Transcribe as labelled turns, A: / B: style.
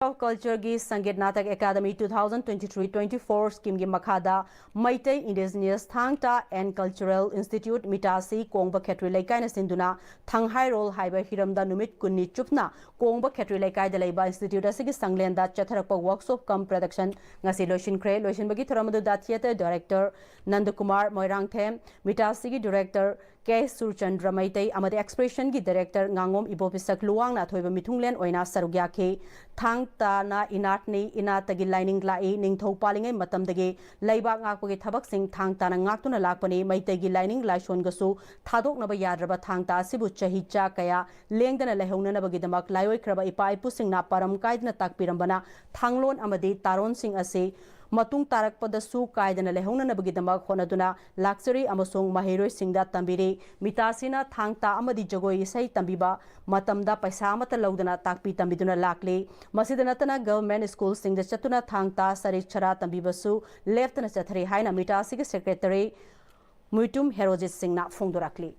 A: of Culture gi Sangeet Natak Academy 2023-24 scheme gi makhada Maitai Indigenous THANG-TA and Cultural Institute Mitasi Kongba Khetri Laikai na sinduna Thanghai Rol Haiba Hiramda Numit Kunni Chupna Kongba Khetri Laikai da Laiba Institute asigi Sanglenda Chatharakpa workshop cum production ngasi loishinkre loishinbagi thoramadu da theater director Nandakumar Moirangthem Mitasi gi director K Surchandra Maitai amade expression gi director Ngangom Ibopisak Luang na thoiba mithunglen oina sarugyakhe THANG-TA na inatni inatagi lining lai ningthau palingai matamdagi laiba ngakpagi thabak sing THANG-TA na ngaktuna lakpani Maitagi lining laishon gasu thadoknaba yadraba THANG-TA sibu chahi cha kaya lengdana lehaunanabagi damak laioi kraba ipa ipu singna param kaidna takpirambana thanglon amadi taron sing ase matung tarak padasu kaidana lehaunanabagi damak honaduna luxury amasong mahiroi singda tambiri mitasina THANG-TA amadi jagoi isai tambiba matamda paisa amata laudana takpi tambiduna lakle masida natana government school singda chatuna THANG-TA sarik chara tambibasu left na chathari haina mitasi ge secretary Muitum Herojit Singh na phongdorakli